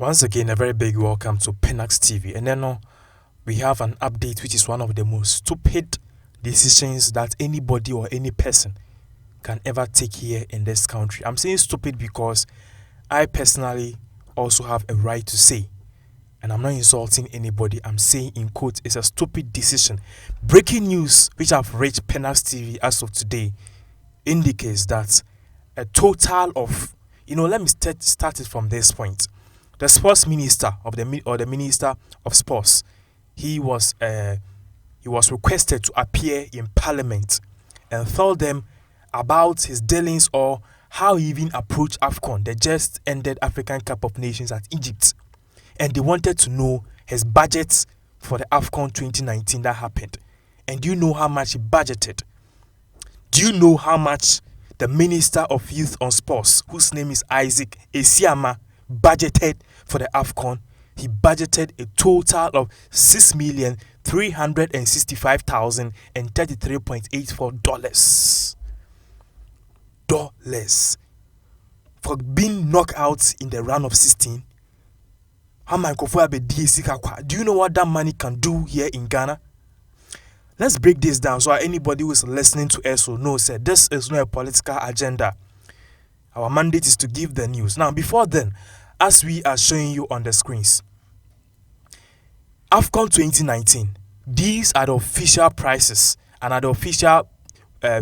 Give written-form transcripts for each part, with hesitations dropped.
Once again, a very big welcome to Pinax TV. And then we have an update which is one of the most stupid decisions that anybody or any person can ever take here in this country. I'm saying stupid because I personally also have a right to say, and I'm not insulting anybody. I'm saying in quotes, it's a stupid decision. Breaking news which have reached Pinax TV as of today indicates that a total of, let me start it from this point. The sports minister of the minister of sports, he was requested to appear in parliament and tell them about his dealings or how he even approached AFCON, the just ended African Cup of Nations at Egypt, and they wanted to know his budget for the AFCON 2019 that happened. And do you know how much he budgeted? Do you know how much the Minister of Youth and Sports, whose name is Isaac Esiama, budgeted for the AFCON? He budgeted a total of $6,365,033.84 dollars for being knocked out in the round of 16. Do you know what that money can do here in Ghana? Let's break this down so anybody who is listening to us will know that this is not a political agenda. Our mandate is to give the news. Now, before then, as we are showing you on the screens, AFCON 2019, these are the official prices and are the official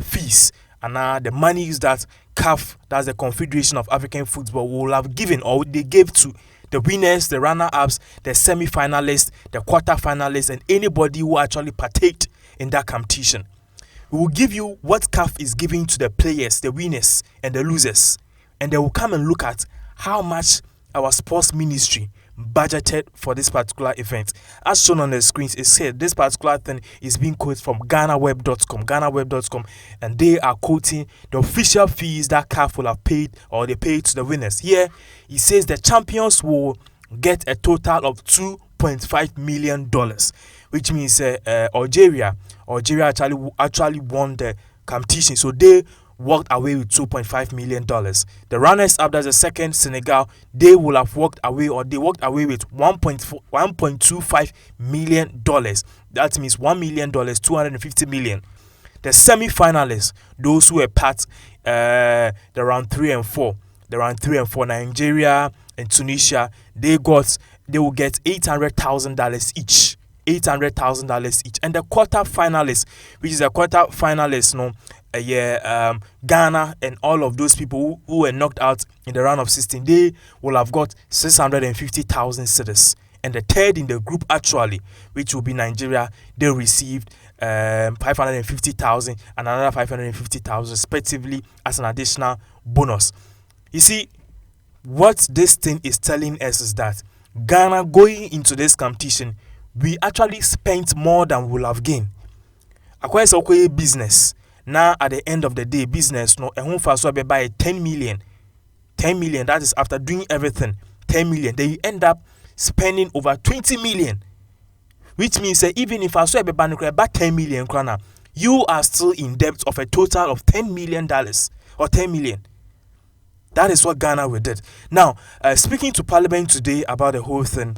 fees and are the monies that CAF, that's the Confederation of African Football, will have given or they gave to the winners, the runner-ups, the semi-finalists, the quarter-finalists, and anybody who actually partaked in that competition. We will give you what CAF is giving to the players, the winners, and the losers. And they will come and look at how much our sports ministry budgeted for this particular event. As shown on the screens, it said this particular thing is being quoted from GhanaWeb.com, and they are quoting the official fees that CAF will have paid or they paid to the winners. Here, it says the champions will get a total of $2.5 million, which means Algeria actually won the competition, so they walked away with $2.5 million. The runners-up, that's the second, Senegal, they will have walked away with $1.25 million. That means $1 million, $250 million. The semi-finalists, those who were part the round 3 and 4, Nigeria and Tunisia, they will get $800,000 each. $800,000 each. And the quarter finalists, which is a quarter finalists, Ghana and all of those people who were knocked out in the round of 16, they will have got 650,000 cedis. And the third in the group actually, which will be Nigeria, they received 550,000 and another 550,000 respectively as an additional bonus. You see, what this thing is telling us is that Ghana, going into this competition, we actually spent more than we'll have gained. Acquire a business. Now, at the end of the day, business, a home for so by 10 million. 10 million, that is after doing everything. 10 million. Then you end up spending over 20 million. Which means that even if I saw about 10 million, you are still in debt of a total of $10 million or 10 million. That is what Ghana will did. Now, speaking to Parliament today about the whole thing,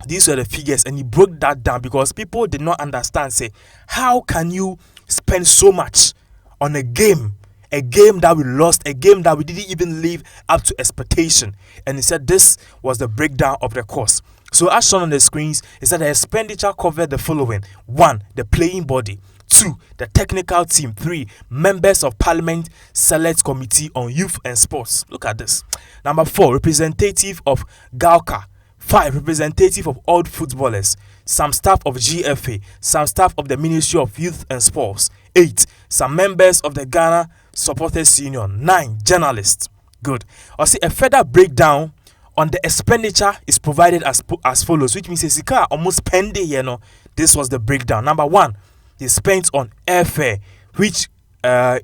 these were the figures, and he broke that down because people did not understand. Say, how can you spend so much on a game that we lost, a game that we didn't even live up to expectation? And he said this was the breakdown of the cost. So as shown on the screens, he said the expenditure covered the following: 1, the playing body; 2, the technical team; 3, members of Parliament Select Committee on Youth and Sports. Look at this. Number 4, representative of Gov't; 5, representative of old footballers; some staff of GFA; some staff of the Ministry of Youth and Sports; 8, some members of the Ghana Supporters Union; 9, journalists. Good. I see a further breakdown on the expenditure is provided as follows, which means Sika almost pending. This was the breakdown. Number 1, they spent on airfare, which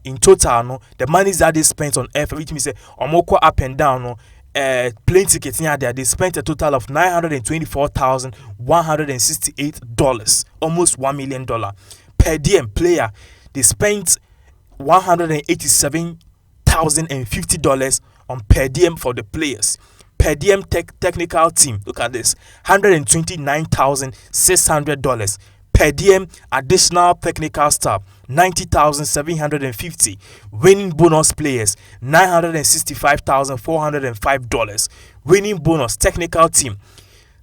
in total, the monies that they spent on airfare, which means omoko up and down, plane tickets there, they spent a total of $924,168, almost $1 million. Per diem player, they spent $187,050 on per diem for the players. per diem technical team. Look at this, $129,600. Per diem additional technical staff, $90,750. Winning bonus players, $965,405. Winning bonus technical team,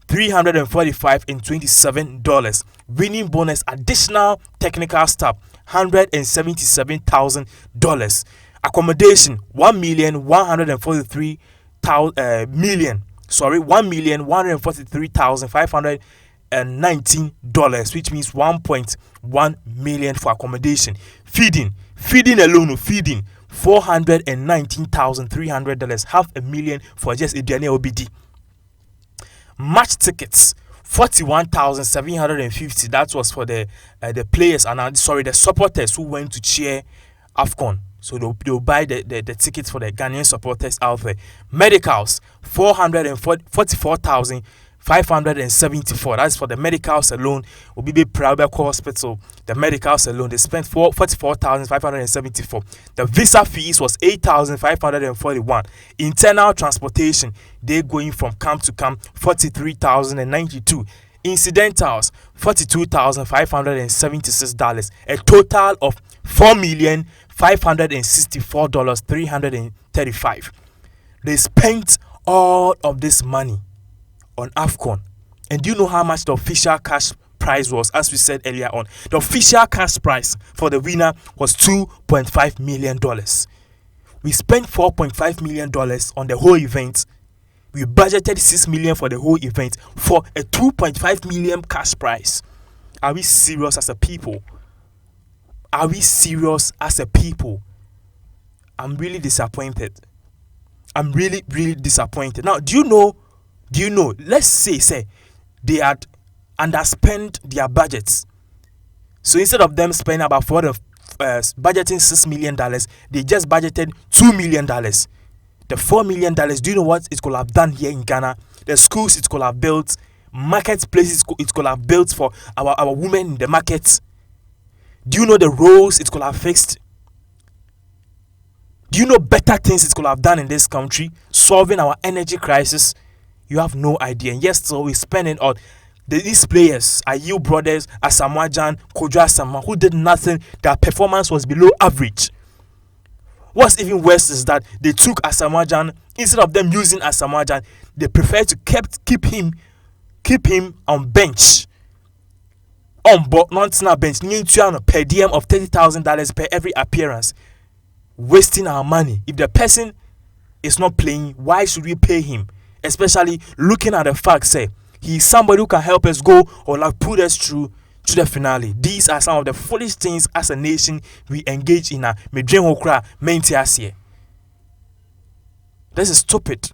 $345,027. Winning bonus additional technical staff, $177,000. Accommodation, $1,143,519, which means $1.1 million for accommodation. Feeding alone, $419,300, $500,000 for just a DNA OBD. Match tickets, $41,750. That was for the players and the supporters who went to cheer AFCON. So they'll buy the tickets for the Ghanaian supporters out there. Medicals, $44,574. That's for the medicals alone. Obibi Private Hospital, the medicals alone, they spent $44,574. The visa fees was $8,541. Internal transportation, they going from camp to camp, $43,092. Incidentals, $42,576. A total of $4,564,335. They spent all of this money on AFCON. And do you know how much the official cash prize was? As we said earlier on, the official cash prize for the winner was $2.5 million. We spent $4.5 million on the whole event. We budgeted $6 million for the whole event for a $2.5 million cash prize. Are we serious as a people? Are we serious as a people? I'm really disappointed. I'm really, really disappointed. Now, do you know, let's say they had underspent their budgets. So instead of them spending about budgeting $6 million, they just budgeted $2 million. The $4 million, do you know what it could have done here in Ghana? The schools it could have built, marketplaces it could have built for our women in the markets. Do you know the roads it could have fixed? Do you know better things it could have done in this country? Solving our energy crisis? You have no idea. And yes, so we're spending on these players, Ayew brothers, Asamoah Gyan, Kojo Asamoah, who did nothing. Their performance was below average. What's even worse is that they took Asamoah Gyan, instead of them using Asamoah Gyan, they prefer to keep him on bench. Not bench, per diem of $30,000 per every appearance. Wasting our money. If the person is not playing, why should we pay him? Especially looking at the fact, say, he's somebody who can help us go or like put us through to the finale. These are some of the foolish things as a nation we engage in. This is stupid.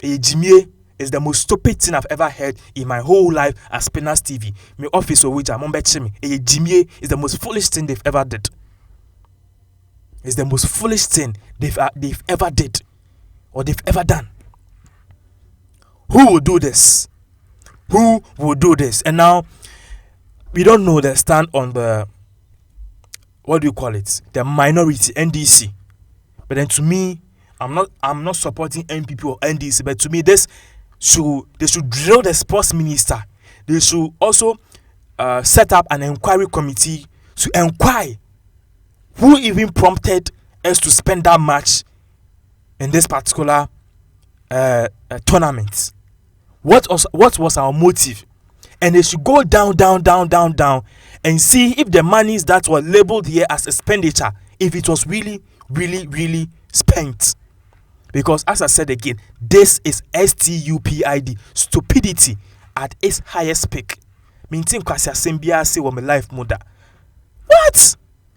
Jimmy is the most stupid thing I've ever heard in my whole life as Pinax TV. My office or which I'm Jimmy is the most foolish thing they've ever did. It's the most foolish thing they've ever did or they've ever done. Who will do this? Who will do this? And now we don't know the stand on the, what do you call it? The minority NDC. But then to me, I'm not supporting NPP or NDC. But to me, they should drill the sports minister. They should also set up an inquiry committee to inquire who even prompted us to spend that much in this particular tournament. What was our motive? And they should go down and see if the monies that were labeled here as expenditure, if it was really, really, really spent. Because as I said again, this is stupid, stupidity at its highest peak. What?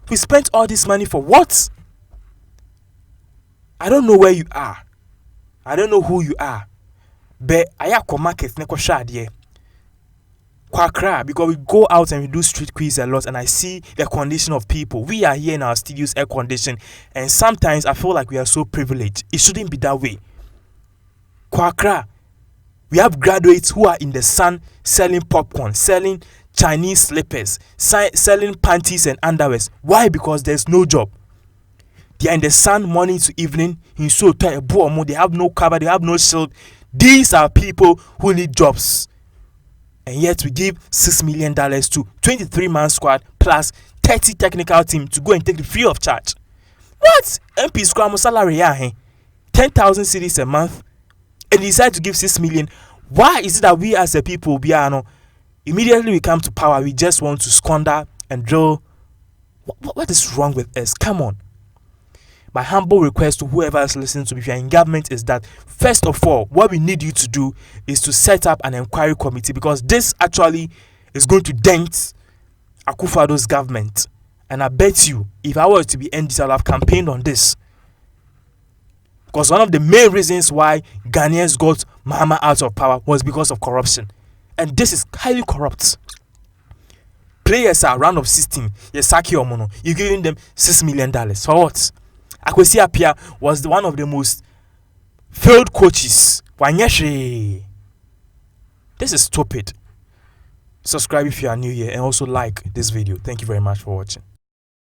We spent all this money for what? I don't know where you are. I don't know who you are. But I have market neko shadie. Kwakra, because we go out and we do street quiz a lot and I see the condition of people. We are here in our studios, air condition, and sometimes I feel like we are so privileged. It shouldn't be that way. Kwakra, we have graduates who are in the sun selling popcorn, selling Chinese slippers, selling panties and underwears. Why? Because there's no job. They are in the sun morning to evening. They have no cover, they have no shield. These are people who need jobs. And yet we give $6 million to 23-man squad plus 30 technical team to go and take it free of charge. What? MP scrum salary 10,000 cedis a month, and decide to give 6 million. Why is it that we as a people, immediately we come to power, we just want to squander and drill? What is wrong with us? Come on. My humble request to whoever is listening to me, if you're in government, is that first of all, what we need you to do is to set up an inquiry committee, because this actually is going to dent Akufo-Addo's government. And I bet you, if I were to be NDC, I'll have campaigned on this. Because one of the main reasons why Ghanaians got Mahama out of power was because of corruption. And this is highly corrupt. Players are round of 16. You're giving them $6 million. For what? Kwesi Appiah was one of the most failed coaches. This is stupid. Subscribe if you are new here, and also like this video. Thank you very much for watching.